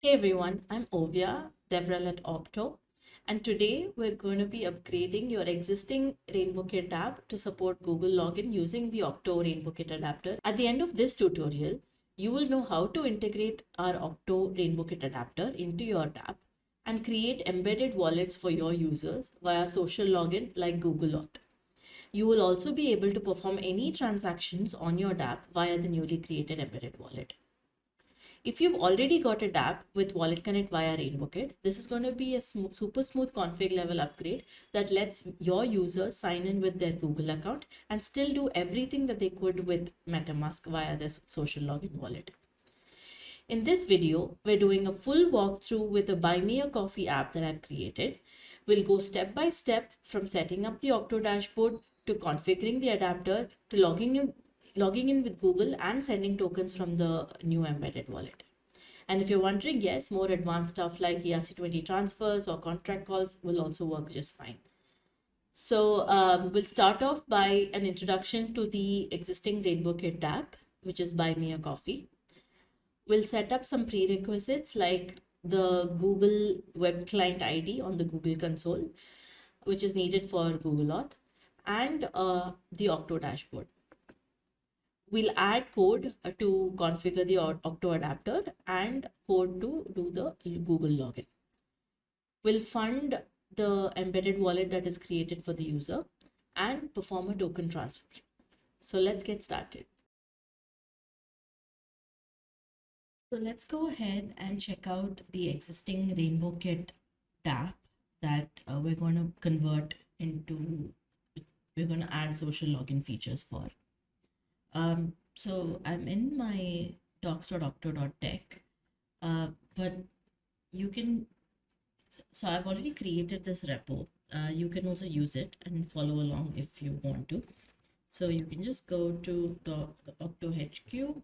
Hey everyone, I'm Ovia, DevRel at Okto, and today we're going to be upgrading your existing RainbowKit app to support Google login using the Okto RainbowKit Adaptor. At the end of this tutorial, you will know how to integrate our Okto RainbowKit Adaptor into your app and create embedded wallets for your users via social login like Google Auth. You will also be able to perform any transactions on your app via the newly created embedded wallet. If you've already got a dApp with Wallet Connect via RainbowKit, this is going to be a super smooth config level upgrade that lets your users sign in with their Google account and still do everything that they could with MetaMask via their social login wallet. In this video, we're doing a full walkthrough with a Buy Me a Coffee app that I've created. We'll go step by step from setting up the Okto dashboard to configuring the adapter to logging in with Google and sending tokens from the new embedded wallet. And if you're wondering, yes, more advanced stuff like ERC20 transfers or contract calls will also work just fine. So we'll start off by an introduction to the existing RainbowKit app, which is Buy Me a Coffee. We'll set up some prerequisites like the Google Web Client ID on the Google console, which is needed for Google Auth, and the Okto dashboard. We'll add code to configure the Okto adapter and code to do the Google login. We'll fund the embedded wallet that is created for the user and perform a token transfer. So let's get started. So let's go ahead and check out the existing RainbowKit dApp that we're going to convert into, we're going to add social login features for. So I'm in my docs.okto.tech, but you can, so I've already created this repo. You can also use it and follow along if you want to. So you can just go to the Okto HQ,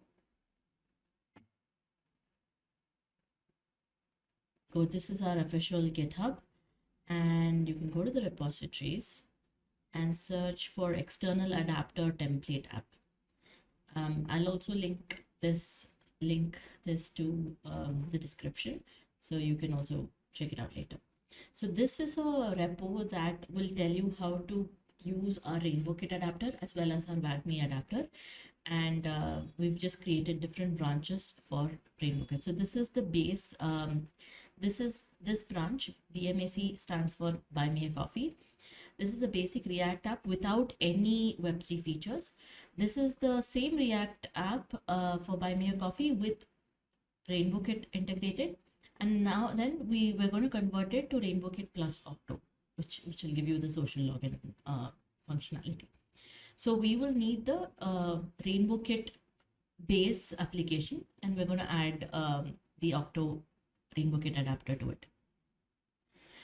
this is our official GitHub, and you can go to the repositories and search for external adapter template app. I'll also link this to the description, so you can also check it out later. So this is a repo that will tell you how to use our RainbowKit adapter as well as our WagMe adapter, and we've just created different branches for RainbowKit. So this is the base. This branch, BMAC, stands for Buy Me a Coffee. This is a basic React app without any Web3 features. This is the same React app for Buy Me a Coffee with RainbowKit integrated. And now then we're going to convert it to RainbowKit plus Okto, which will give you the social login functionality. So we will need the RainbowKit base application, and we're going to add the Okto RainbowKit adapter to it.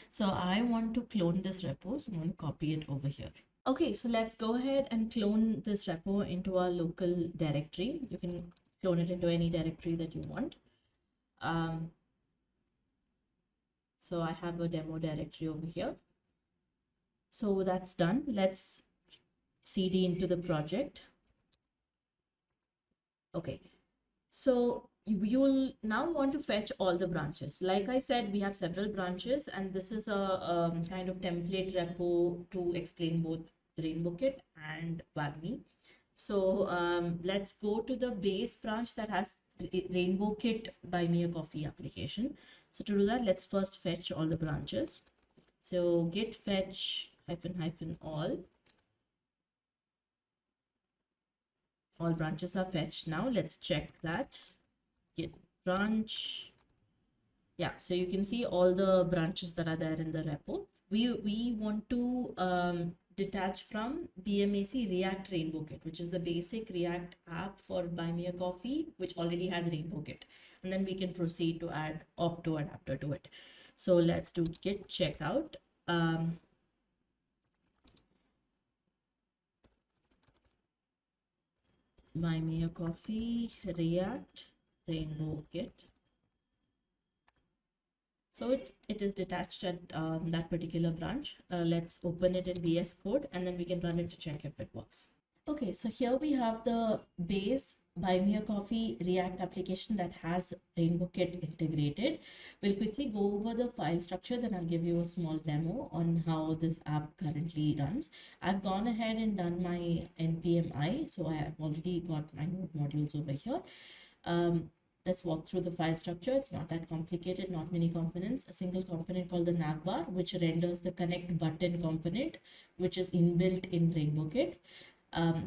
So I want to clone this repo, so I'm going to copy it over here. Okay, so let's go ahead and clone this repo into our local directory. You can clone it into any directory that you want. So I have a demo directory over here. So that's done. Let's cd into the project. Okay, so you'll now want to fetch all the branches. Like I said, we have several branches, and this is a kind of template repo to explain both RainbowKit and WagMe. So let's go to the base branch that has RainbowKit Buy Me a Coffee application. So to do that, let's first fetch all the branches. So git fetch --all. All branches are fetched now. Let's check that. Git branch. Yeah, so you can see all the branches that are there in the repo. We want to detach from BMAC React RainbowKit, which is the basic React app for Buy Me a Coffee, which already has RainbowKit. And then we can proceed to add Okto adapter to it. So let's do git checkout. Buy Me a Coffee React RainbowKit. So it is detached at that particular branch. Let's open it in VS Code, and then we can run it to check if it works. Okay, so here we have the base Buy Me a Coffee React application that has RainbowKit integrated. We'll quickly go over the file structure, then I'll give you a small demo on how this app currently runs. I've gone ahead and done my npmi, so I have already got my node modules over here. Let's walk through the file structure. It's not that complicated, not many components. A single component called the navbar, which renders the connect button component, which is inbuilt in RainbowKit.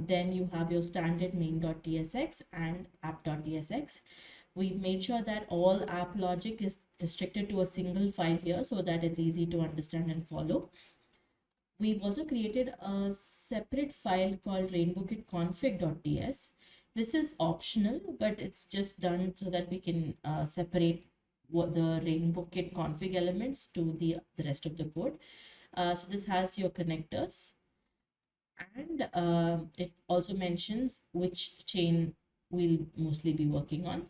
Then you have your standard main.tsx and app.tsx. We've made sure that all app logic is restricted to a single file here so that it's easy to understand and follow. We've also created a separate file called RainbowKit-config.ts. This is optional, but it's just done so that we can separate what the RainbowKit config elements to the rest of the code. So this has your connectors, and it also mentions which chain we'll mostly be working on.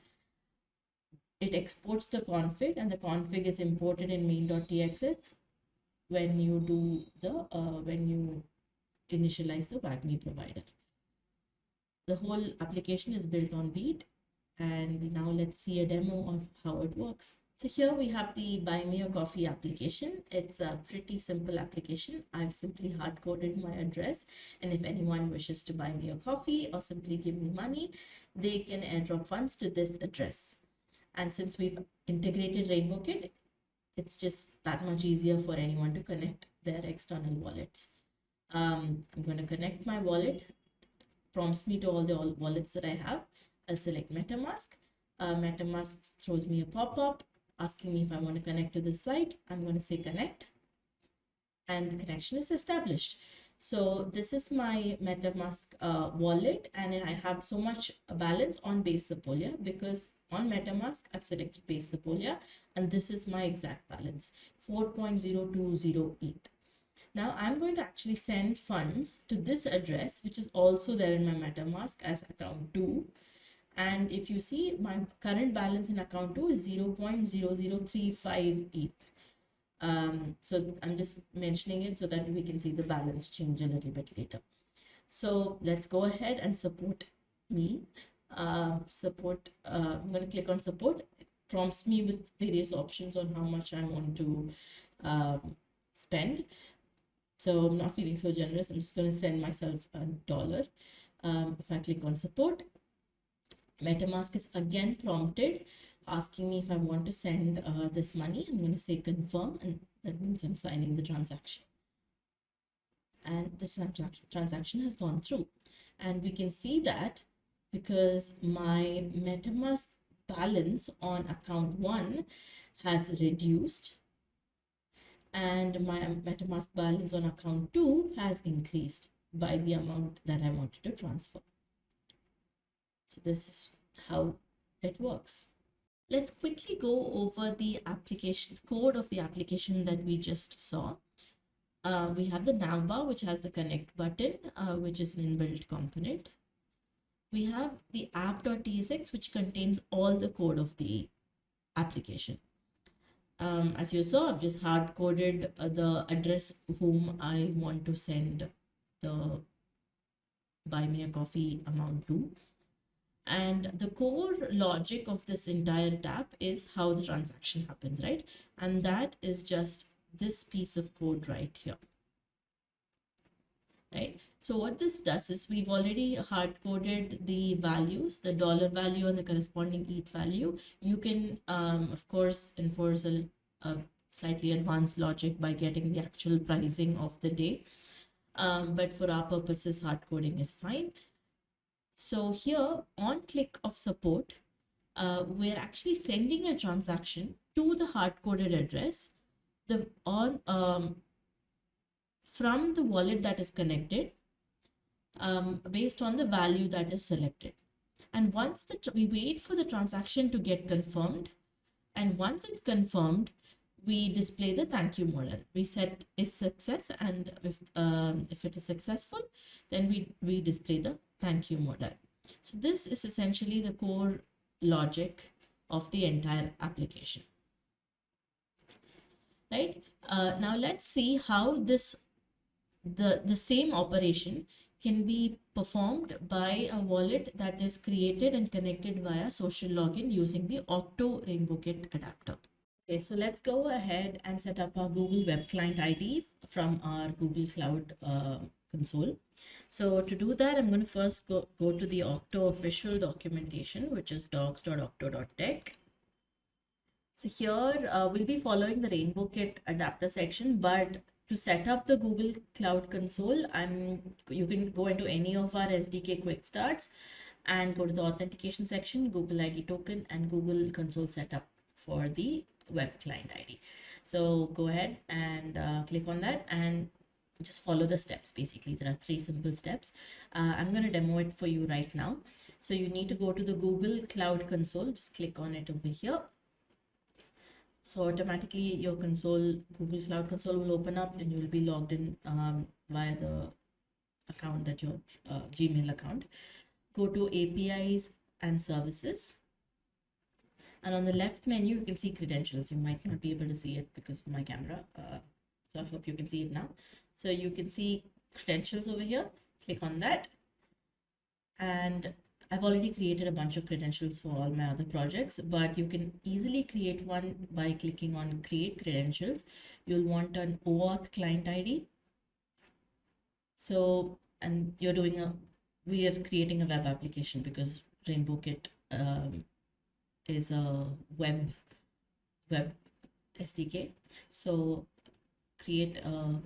It exports the config, and the config is imported in main.txx when you do the when you initialize the WAGMI provider. The whole application is built on Beat, and now let's see a demo of how it works. So here we have the Buy Me a Coffee application. It's a pretty simple application. I've simply hard-coded my address, and if anyone wishes to buy me a coffee or simply give me money, they can airdrop funds to this address. And since we've integrated RainbowKit, it's just that much easier for anyone to connect their external wallets. I'm going to connect my wallet. Prompts me to all the wallets that I have. I'll select MetaMask. MetaMask throws me a pop-up asking me if I want to connect to this site. I'm going to say connect, and connection is established. So this is my MetaMask wallet, and I have so much balance on base Sepolia because on MetaMask I've selected base Sepolia, and this is my exact balance, 4.020 ETH. Now I'm going to actually send funds to this address, which is also there in my MetaMask as account 2. And if you see, my current balance in account 2 is 0.0035 ETH. So I'm just mentioning it so that we can see the balance change a little bit later. So let's go ahead and support me. I'm going to click on support. It prompts me with various options on how much I want to spend. So I'm not feeling so generous. I'm just going to send myself $1. If I click on support, MetaMask is again prompted asking me if I want to send this money. I'm going to say confirm, and that means I'm signing the transaction. And the transaction has gone through. And we can see that because my MetaMask balance on account 1 has reduced, and my MetaMask balance on account 2 has increased by the amount that I wanted to transfer. So this is how it works. Let's quickly go over the application code of the application that we just saw. We have the navbar, which has the connect button, which is an inbuilt component. We have the app.tsx, which contains all the code of the application. As you saw, I've just hard-coded the address whom I want to send the buy me a coffee amount to. And the core logic of this entire dApp is how the transaction happens, right? And that is just this piece of code right here, right? So what this does is we've already hard-coded the values, the dollar value and the corresponding ETH value. You can, of course, enforce a slightly advanced logic by getting the actual pricing of the day. But for our purposes, hard-coding is fine. So here, on click of support, we're actually sending a transaction to the hard-coded address from the wallet that is connected, based on the value that is selected. And once we wait for the transaction to get confirmed, and once it's confirmed, we display the thank you modal. We set is success, and if it is successful, then we display the thank you modal. So this is essentially the core logic of the entire application, right? Now let's see how the same operation can be performed by a wallet that is created and connected via social login using the Okto RainbowKit adapter. Okay, so let's go ahead and set up our Google Web Client ID from our Google Cloud console. So to do that, I'm going to first go to the Okto official documentation, which is docs.okto.tech. So here we'll be following the RainbowKit adapter section, but to set up the Google Cloud Console, you can go into any of our SDK quick starts and go to the authentication section, Google ID token, and Google Console setup for the web client ID. So go ahead and click on that and just follow the steps. Basically, there are 3 simple steps. I'm going to demo it for you right now. So you need to go to the Google Cloud Console, just click on it over here. So automatically your Google Cloud Console will open up and you'll be logged in via the account that your Gmail account. Go to APIs and services. And on the left menu, you can see credentials. You might not be able to see it because of my camera. So I hope you can see it now. So you can see credentials over here. Click on that. And I've already created a bunch of credentials for all my other projects, but you can easily create one by clicking on create credentials. You'll want an OAuth client ID. So, and we are creating a web application because RainbowKit is a web SDK. So create a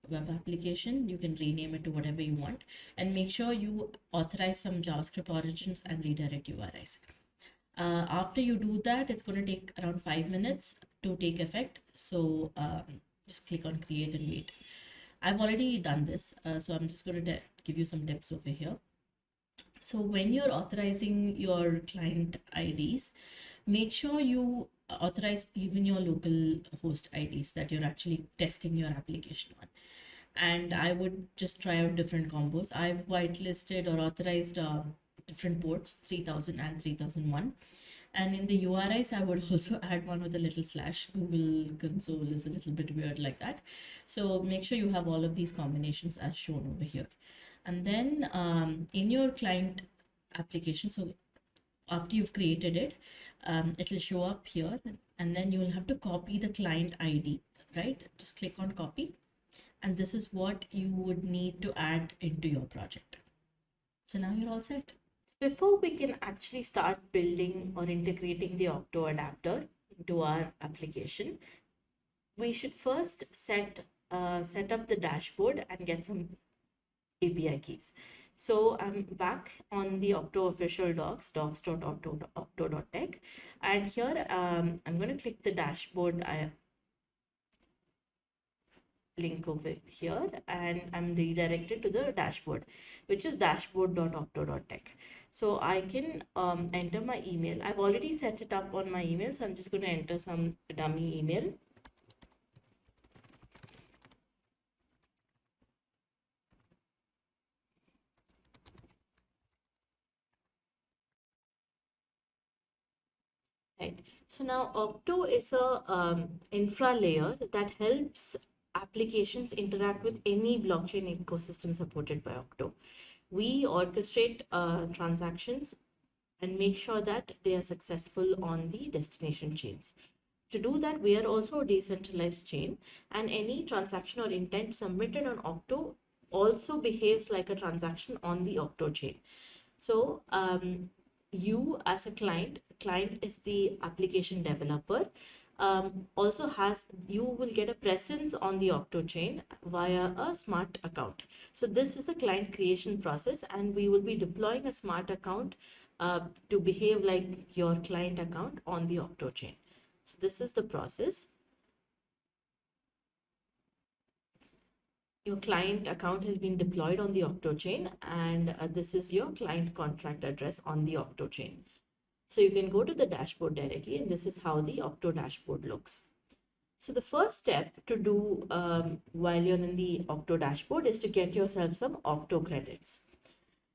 web application. You can rename it to whatever you want and make sure you authorize some JavaScript origins and redirect URIs. After you do that, it's going to take around 5 minutes to take effect. So just click on create and wait. I've already done this, so I'm just going to give you some tips over here. So when you're authorizing your client IDs, make sure you authorize even your local host IDs that you're actually testing your application on. And I would just try out different combos. I've whitelisted or authorized different ports, 3000 and 3001. And in the URIs, I would also add one with a little slash. Google Console is a little bit weird like that. So make sure you have all of these combinations as shown over here. And then in your client application, so after you've created it, it'll show up here, and then you will have to copy the client ID, right? Just click on copy, and this is what you would need to add into your project. So now you're all set. So before we can actually start building or integrating the Okto adapter into our application, we should first set up the dashboard and get some API keys. So I'm back on the Okto official docs.okto.tech, and here I'm going to click the dashboard link over here, and I'm redirected to the dashboard, which is dashboard.okto.tech. So I can enter my email. I've already set it up on my email, so I'm just going to enter some dummy email. Right. So now Okto is a infra layer that helps applications interact with any blockchain ecosystem supported by Okto. We orchestrate transactions and make sure that they are successful on the destination chains. To do that, we are also a decentralized chain, and any transaction or intent submitted on Okto also behaves like a transaction on the Okto chain. So you as a client is the application developer, you will get a presence on the Okto chain via a smart account. So this is the client creation process, and we will be deploying a smart account to behave like your client account on the Okto chain. So this is the process. Your client account has been deployed on the Okto chain, and this is your client contract address on the Okto chain. So you can go to the dashboard directly, and this is how the Okto dashboard looks. So the first step to do while you're in the Okto dashboard is to get yourself some Okto credits.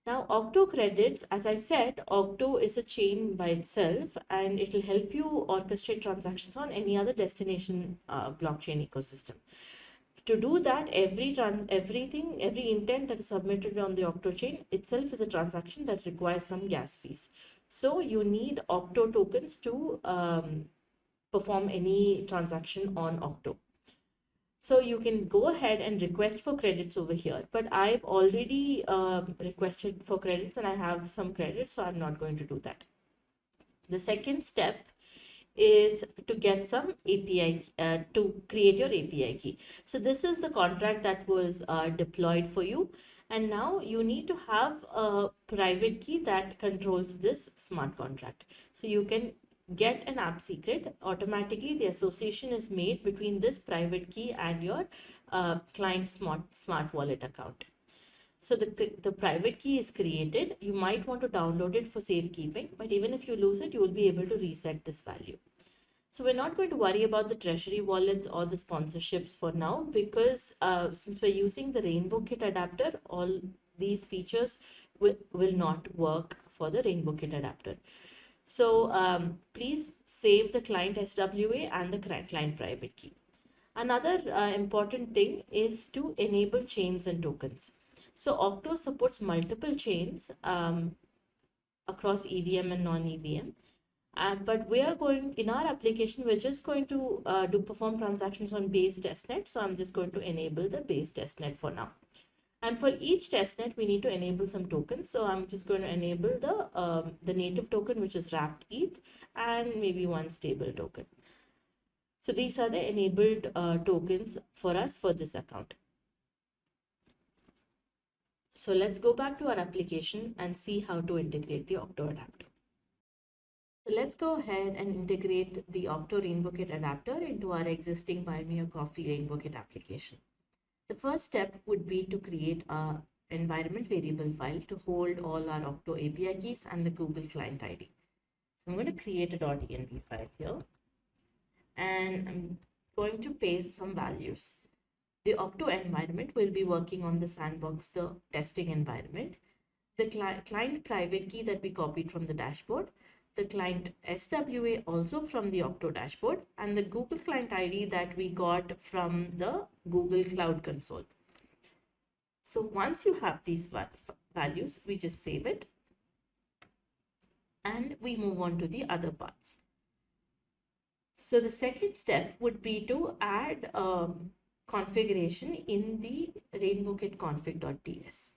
Now, Okto credits, as I said, Okto is a chain by itself, and it will help you orchestrate transactions on any other destination blockchain ecosystem. To do that, every intent that is submitted on the Okto chain itself is a transaction that requires some gas fees. So you need Okto tokens to perform any transaction on Okto. So you can go ahead and request for credits over here, but I've already requested for credits and I have some credits, so I'm not going to do that. The second step is to get some API, to create your API key. So this is the contract that was deployed for you. And now you need to have a private key that controls this smart contract. So you can get an app secret. Automatically, the association is made between this private key and your client smart wallet account. So the private key is created. You might want to download it for safekeeping, but even if you lose it, you will be able to reset this value. So we're not going to worry about the treasury wallets or the sponsorships for now, because since we're using the RainbowKit adapter, all these features will not work for the RainbowKit adapter. So please save the client SWA and the client private key. Another important thing is to enable chains and tokens. So Okto supports multiple chains across EVM and non-EVM. But we are going, in our application, we're just going to perform transactions on base testnet. So I'm just going to enable the base testnet for now. And for each testnet, we need to enable some tokens. So I'm just going to enable the native token, which is wrapped ETH, and maybe one stable token. So these are the enabled tokens for us for this account. So let's go back to our application and see how to integrate the Okto adapter. So let's go ahead and integrate the Okto RainbowKit adapter into our existing Buy Me a Coffee RainbowKit application. The first step would be to create an environment variable file to hold all our Okto API keys and the Google client ID. So I'm going to create a .env file here, and I'm going to paste some values. The Okto environment will be working on the sandbox, the testing environment, the client private key that we copied from the dashboard, the client SWA also from the Okto dashboard, and the Google client ID that we got from the Google Cloud Console. So once you have these values, we just save it and we move on to the other parts. So the second step would be to add configuration in the RainbowKit config.ts.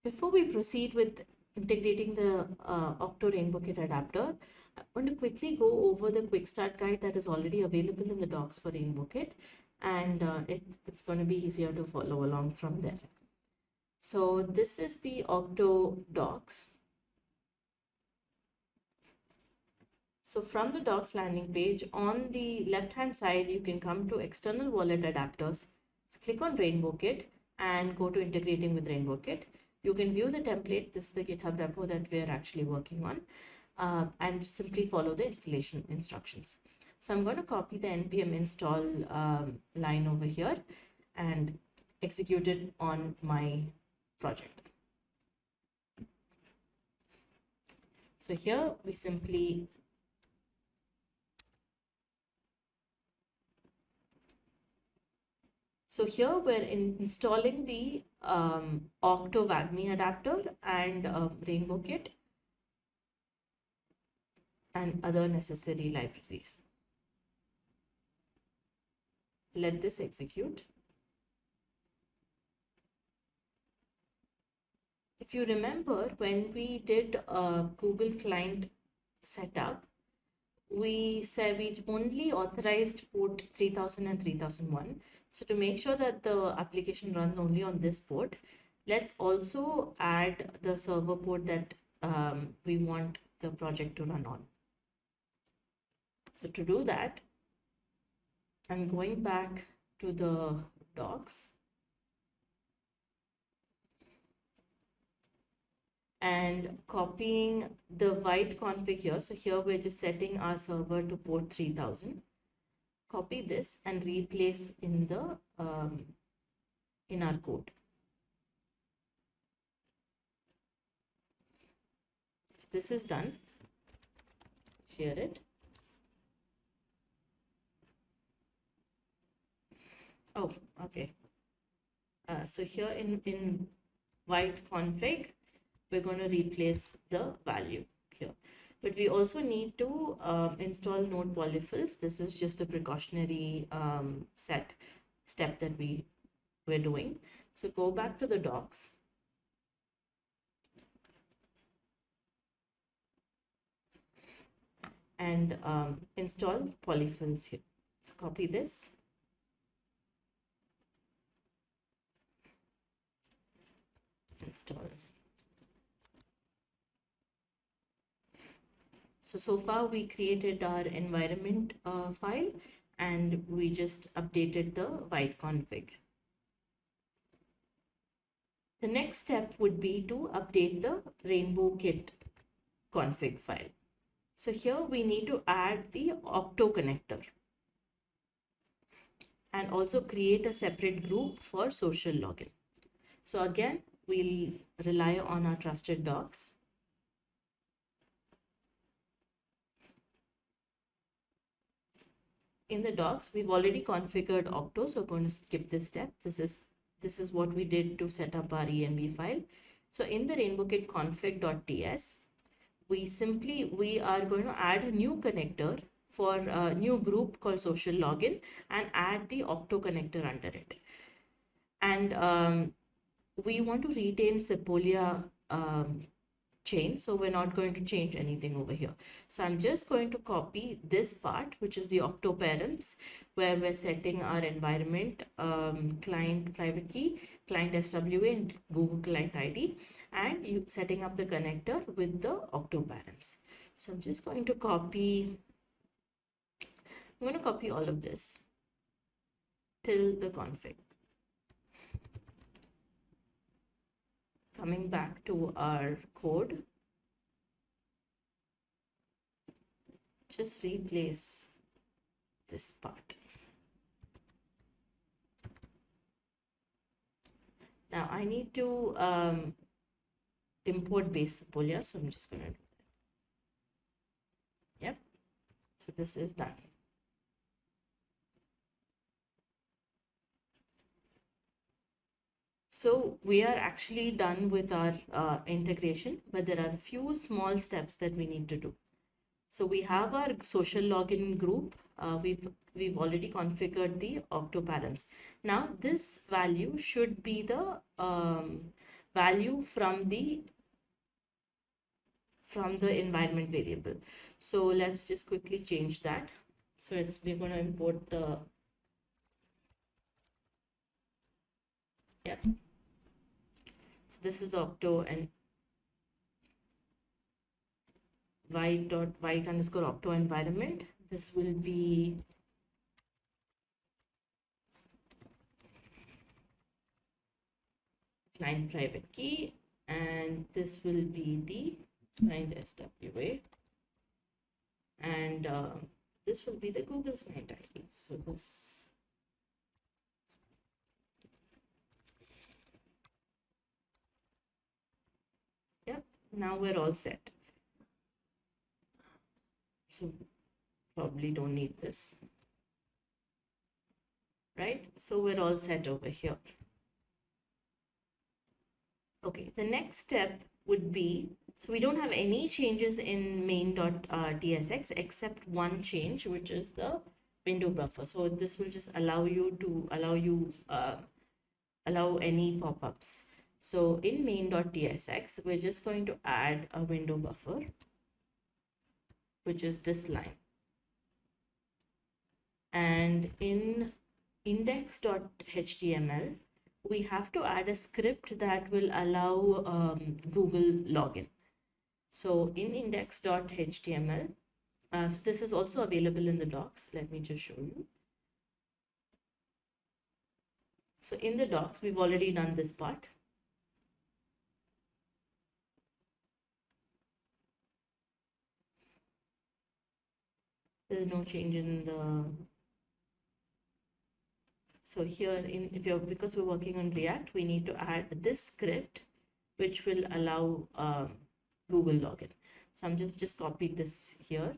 Before we proceed with integrating the Okto RainbowKit adapter, I want to quickly go over the quick start guide that is already available in the docs for RainbowKit, and it's going to be easier to follow along from there. So this is the Okto docs. So from the docs landing page, on the left hand side, you can come to external wallet adapters. So click on RainbowKit and go to integrating with RainbowKit. You can view the template. This is the GitHub repo that we are actually working on, and simply follow the installation instructions. So I'm going to copy the npm install line over here and execute it on my project. So here we simply So here we're installing the Okto WAGMI adapter and RainbowKit and other necessary libraries. Let this execute. If you remember, when we did Google client setup, we said we only authorized port 3000 and 3001. So to make sure that the application runs only on this port, let's also add the server port that we want the project to run on. So to do that, I'm going back to the docs and copying the white config here. So here we're just setting our server to port 3000. Copy this and replace in the in our code. So this is done. Share it. Oh, okay. So here in white config, we're going to replace the value here. But we also need to install node polyfills. This is just a precautionary step that we're doing. So go back to the docs. And install polyfills here. So copy this. Install. So far we created our environment file and we just updated the white config. The next step would be to update the RainbowKit config file. So here we need to add the Okto connector and also create a separate group for social login. So again, we'll rely on our trusted docs. In the docs, we've already configured Okto, so I'm going to skip this step. This is what we did to set up our env file. So in the RainbowKit config.ts, we are going to add a new connector for a new group called social login and add the Okto connector under it. And we want to retain Sepolia chain, so we're not going to change anything over here. So I'm just going to copy this part, which is the Okto params, where we're setting our environment, client private key, client SWA, and Google client ID, and setting up the connector with the Okto params. So I'm just going to copy all of this till the config. Coming back to our code, just replace this part. Now I need to import base Sepolia, so I'm just going to do that. Yep. So this is done. So we are actually done with our integration, but there are a few small steps that we need to do. So we have our social login group. We've already configured the Okto params. Now this value should be the value from the environment variable. So let's just quickly change that. So we're going to import the So this is the Okto and white underscore Okto environment. This will be client private key, and this will be the client SWA, and this will be the Google client ID. So this. Yep, now we're all set. So probably don't need this, right? So we're all set over here. Okay, the next step would be, so we don't have any changes in main.tsx except one change, which is the window buffer. So this will just allow any pop-ups. So in main.tsx, we're just going to add a window buffer, which is this line. And in index.html, we have to add a script that will allow Google login. So in index.html, so this is also available in the docs. Let me just show you. So in the docs, we've already done this part. There's no change in the. So here, because we're working on React, we need to add this script, which will allow Google login. So I'm just copied this here.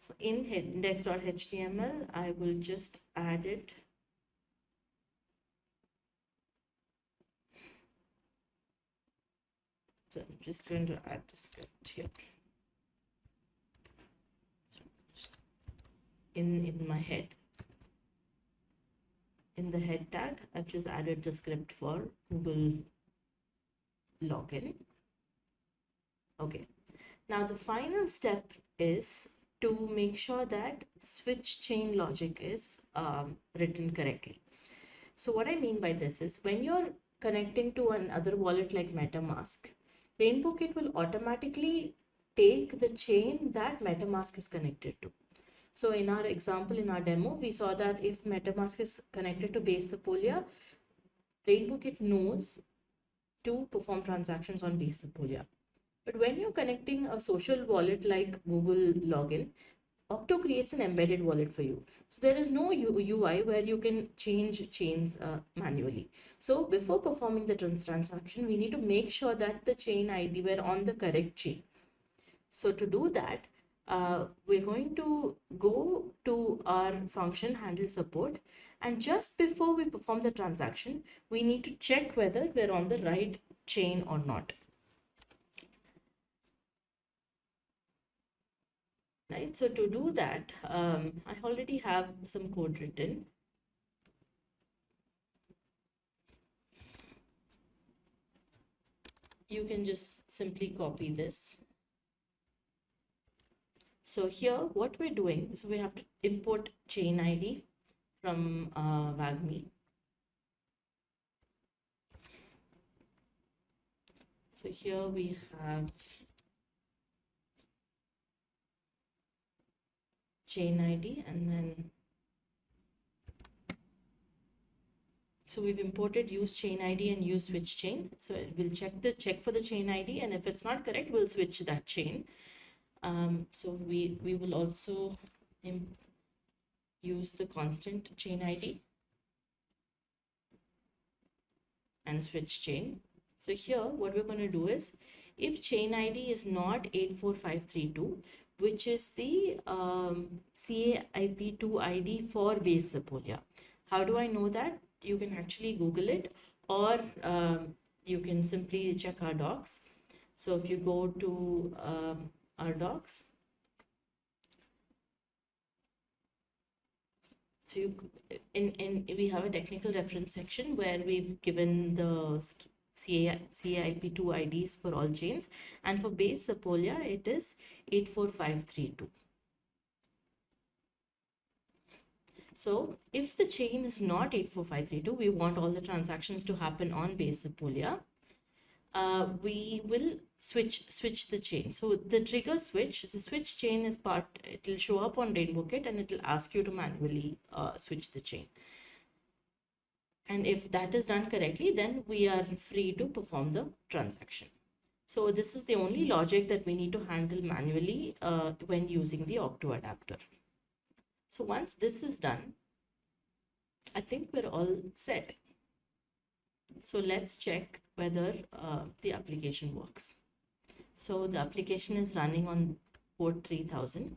So in index.html, I will just add it. So I'm just going to add the script here in my head. In the head tag, I've just added the script for Google login. Okay. Now the final step is to make sure that the switch chain logic is written correctly. So what I mean by this is when you're connecting to another wallet like MetaMask, RainbowKit will automatically take the chain that MetaMask is connected to. So in our example, in our demo, we saw that if MetaMask is connected to Base Sepolia, RainbowKit knows to perform transactions on Base Sepolia. But when you're connecting a social wallet like Google Login, Okto creates an embedded wallet for you. So there is no UI where you can change chains manually. So before performing the transaction, we need to make sure that the chain ID were on the correct chain. So to do that, we're going to go to our function handle support, and just before we perform the transaction, we need to check whether we're on the right chain or not. Right, so to do that, I already have some code written. You can just simply copy this. So here, what we're doing is we have to import chain ID from WAGMI. So here we have chain ID, and then so we've imported use chain ID and use switch chain. So we'll check for the chain ID, and if it's not correct, we'll switch that chain. So we will also use the constant chain ID and switch chain. So here what we're going to do is, if chain ID is not 84532, which is the CAIP2 ID for Base Sepolia. How do I know that? You can actually Google it, or you can simply check our docs. So if you go to our docs, we have a technical reference section where we've given the CAIP2 IDs for all chains, and for Base Sepolia it is 84532. So if the chain is not 84532, we want all the transactions to happen on Base Sepolia. We will switch the chain. So the trigger switch, the switch chain is part, it will show up on RainbowKit and it will ask you to manually switch the chain. And if that is done correctly, then we are free to perform the transaction. So this is the only logic that we need to handle manually when using the Okto adapter. So once this is done, I think we're all set. So let's check whether the application works. So the application is running on port 3000.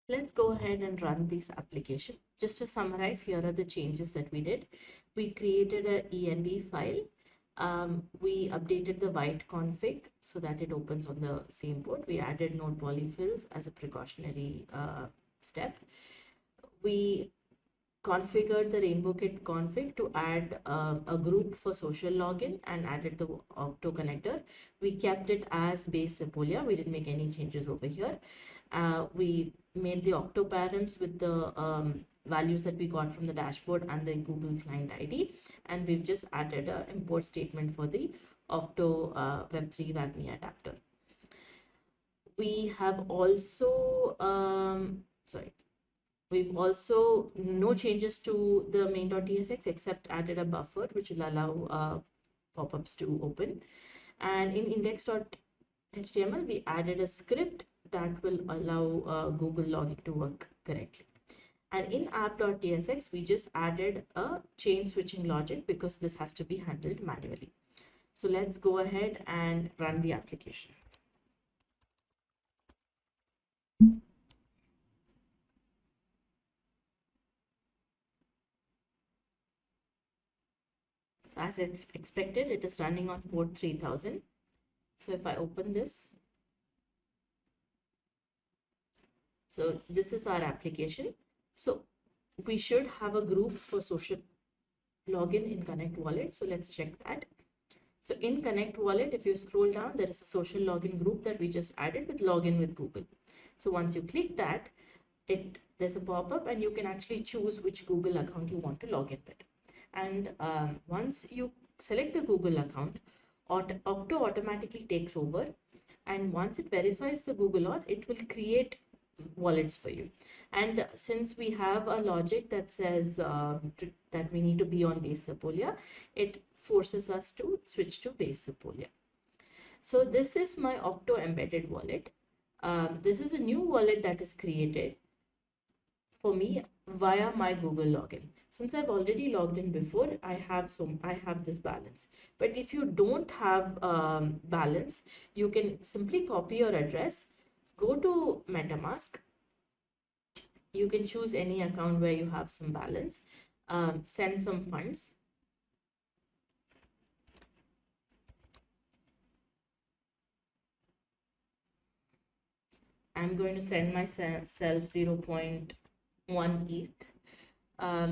Let's go ahead and run this application. Just to summarize, here are the changes that we did. We created a env file. We updated the white config so that it opens on the same port. We added node polyfills as a precautionary step. We configured the RainbowKit config to add a group for social login and added the Okto connector. We kept it as Base Sepolia. We didn't make any changes over here. We made the Okto params with the values that we got from the dashboard and the Google client ID. And we've just added an import statement for the Okto Web3 WAGMI adapter. We have also, we've also no changes to the main.tsx except added a buffer which will allow pop-ups to open. And in index.html, we added a script that will allow Google login to work correctly. And in app.tsx, we just added a chain switching logic because this has to be handled manually. So let's go ahead and run the application. As it's expected, it is running on port 3000. So if I open this, so this is our application. So we should have a group for social login in Connect Wallet. So let's check that. So in Connect Wallet, if you scroll down, there is a social login group that we just added with login with Google. So once you click that, there's a pop-up and you can actually choose which Google account you want to log in with. And once you select the Google account, Okto automatically takes over. And once it verifies the Google Auth, it will create wallets for you. And since we have a logic that says that we need to be on base Sepolia, it forces us to switch to base Sepolia. So this is my Okto embedded wallet. This is a new wallet that is created for me via my Google login. Since I've already logged in before, I have this balance. But if you don't have balance, you can simply copy your address, go to MetaMask. You can choose any account where you have some balance, send some funds. I'm going to send myself 0.1 ETH.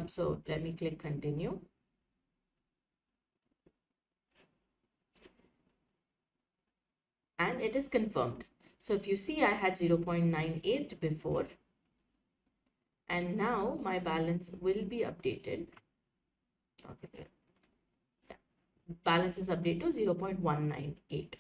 So let me click continue. And it is confirmed. So if you see, I had 0.98 before, and now my balance will be updated. Okay. Balance is updated to 0.198.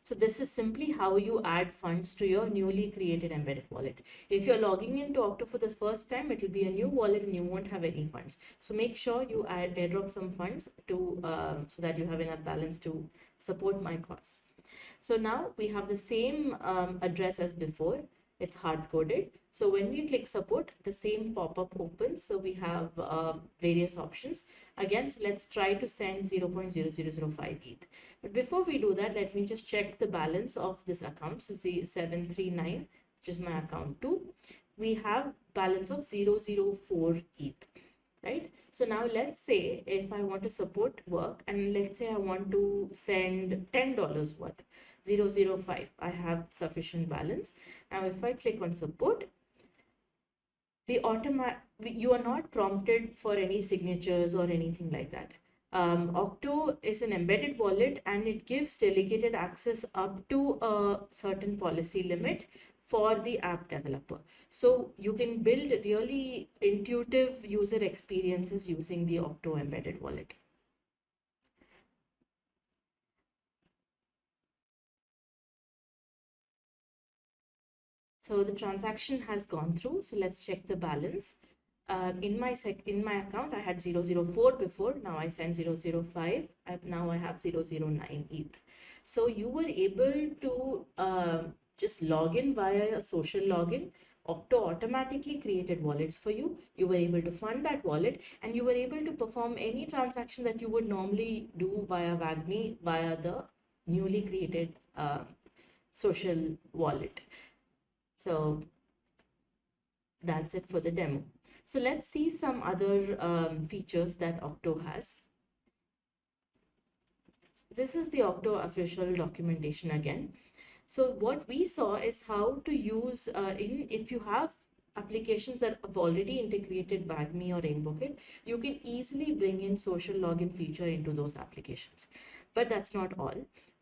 So this is simply how you add funds to your newly created embedded wallet. If you're logging into Okto for the first time, it will be a new wallet and you won't have any funds. So make sure you airdrop some funds to so that you have enough balance to support my cause. So now we have the same address as before. It's hard-coded. So when we click support, the same pop-up opens. So we have various options. Again, so let's try to send 0.0005 ETH. But before we do that, let me just check the balance of this account. So 739, which is my account 2. We have balance of 004 ETH. Right? So now let's say if I want to support work and let's say I want to send $10 worth, 005, I have sufficient balance. Now if I click on support, you are not prompted for any signatures or anything like that. Okto is an embedded wallet and it gives delegated access up to a certain policy limit for the app developer. So you can build really intuitive user experiences using the Okto embedded wallet. So the transaction has gone through. So let's check the balance. In my account, I had 004 before. Now I send 005. Now I have 009 ETH. So you were able to just log in via a social login. Okto automatically created wallets for you. You were able to fund that wallet and you were able to perform any transaction that you would normally do via WAGMI via the newly created social wallet. So that's it for the demo. So let's see some other features that Okto has. This is the Okto official documentation again. So what we saw is how to use if you have applications that have already integrated WAGMI or RainbowKit, you can easily bring in social login feature into those applications. But that's not all.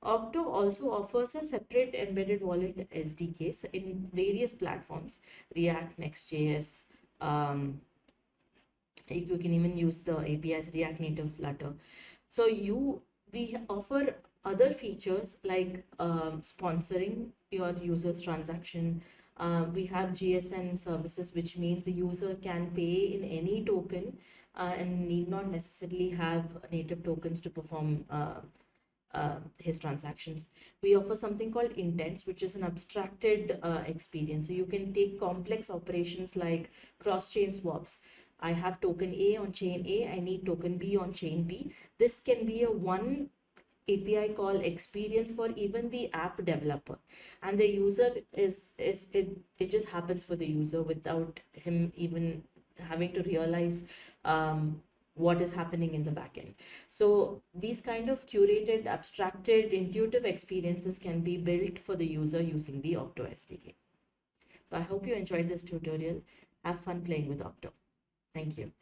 Okto also offers a separate embedded wallet SDKs in various platforms, React, Next.js. You can even use the APIs, React Native, Flutter. So we offer other features like sponsoring your user's transaction. We have GSN services, which means the user can pay in any token and need not necessarily have native tokens to perform his transactions. We offer something called intents, which is an abstracted experience. So you can take complex operations like cross-chain swaps. I have token A on chain A, I need token B on chain B. This can be a one API call experience for even the app developer, and the user it just happens for the user without him even having to realize what is happening in the backend. So these kind of curated, abstracted, intuitive experiences can be built for the user using the Okto SDK. So I hope you enjoyed this tutorial. Have fun playing with Okto. Thank you.